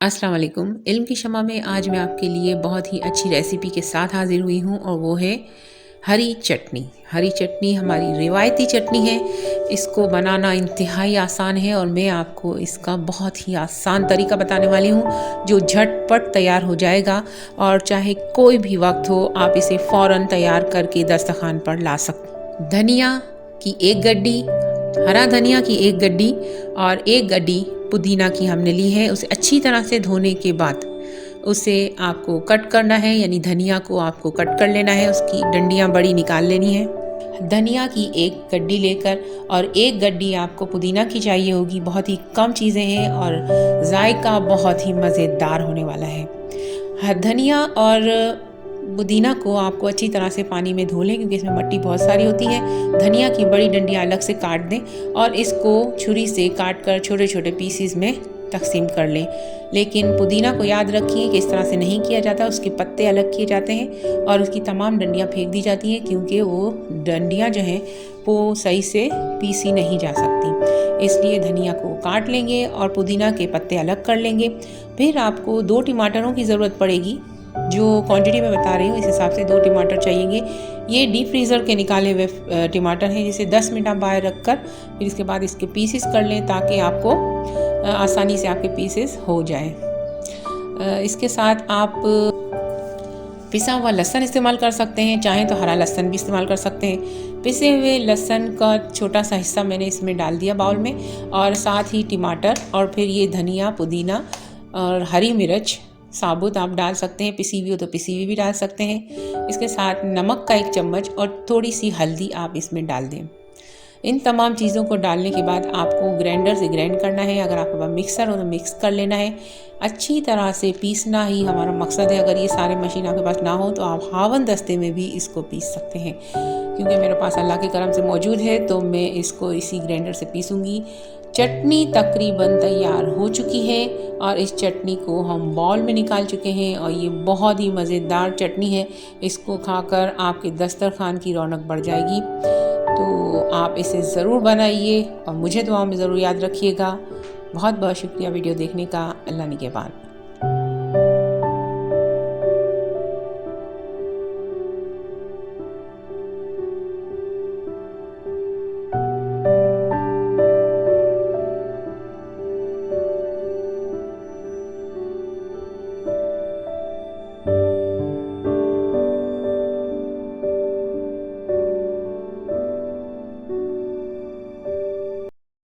अस्सलाम वालेकुम। इल्म की शमा में आज मैं आपके लिए बहुत ही अच्छी रेसिपी के साथ हाज़िर हुई हूँ और वो है हरी चटनी। हरी चटनी हमारी रिवायती चटनी है। इसको बनाना इंतहाई आसान है और मैं आपको इसका बहुत ही आसान तरीका बताने वाली हूँ जो झटपट तैयार हो जाएगा और चाहे कोई भी वक्त हो आप इसे फ़ौरन तैयार करके दस्तरखान पर ला सकते। धनिया की एक गड्डी, हरा धनिया की एक गड्डी और एक गड्डी पुदीना की हमने ली है। उसे अच्छी तरह से धोने के बाद उसे आपको कट करना है, यानी धनिया को आपको कट कर लेना है, उसकी डंडियां बड़ी निकाल लेनी है। धनिया की एक गड्डी लेकर और एक गड्डी आपको पुदीना की चाहिए होगी। बहुत ही कम चीज़ें हैं और जायका बहुत ही मज़ेदार होने वाला है। धनिया और पुदीना को आपको अच्छी तरह से पानी में धो लें क्योंकि इसमें मिट्टी बहुत सारी होती है। धनिया की बड़ी डंडियाँ अलग से काट दें और इसको छुरी से काट कर छोटे छोटे पीसीज में तकसीम कर लें। लेकिन पुदीना को याद रखिए कि इस तरह से नहीं किया जाता, उसके पत्ते अलग किए जाते हैं और उसकी तमाम डंडियाँ फेंक दी जाती हैं क्योंकि वो डंडियाँ जो हैं वो सही से पीसी नहीं जा सकती। इसलिए धनिया को काट लेंगे और पुदीना के पत्ते अलग कर लेंगे। फिर आपको 2 टमाटरों की ज़रूरत पड़ेगी। जो क्वांटिटी मैं बता रही हूँ इस हिसाब से 2 टमाटर चाहिएंगे। ये डीप फ्रीज़र के निकाले हुए टमाटर हैं जिसे 10 मिनट आप बाहर रख कर फिर इसके बाद इसके पीसेस कर लें ताकि आपको आसानी से आपके पीसेस हो जाए। इसके साथ आप पिसा हुआ लहसुन इस्तेमाल कर सकते हैं, चाहें तो हरा लहसुन भी इस्तेमाल कर सकते हैं। पिसे हुए लहसुन का छोटा सा हिस्सा मैंने इसमें डाल दिया बाउल में और साथ ही टमाटर और फिर ये धनिया, पुदीना और हरी मिर्च साबुत आप डाल सकते हैं, पिसी हुई हो तो पिसी हुई भी डाल सकते हैं। इसके साथ नमक का 1 चम्मच और थोड़ी सी हल्दी आप इसमें डाल दें। इन तमाम चीज़ों को डालने के बाद आपको ग्राइंडर से ग्राइंड करना है। अगर आपके पास मिक्सर हो तो मिक्स कर लेना है। अच्छी तरह से पीसना ही हमारा मकसद है। अगर ये सारे मशीन आपके पास ना हो तो आप हावन दस्ते में भी इसको पीस सकते हैं। क्योंकि मेरे पास अल्लाह के करम से मौजूद है तो मैं इसको इसी ग्राइंडर से पीसूँगी। चटनी तकरीबन तैयार हो चुकी है और इस चटनी को हम बाउल में निकाल चुके हैं और ये बहुत ही मज़ेदार चटनी है। इसको खाकर आपके दस्तरखान की रौनक बढ़ जाएगी। तो आप इसे ज़रूर बनाइए और मुझे दुआओं में ज़रूर याद रखिएगा। बहुत बहुत शुक्रिया वीडियो देखने का। अल्लाह निगहबान।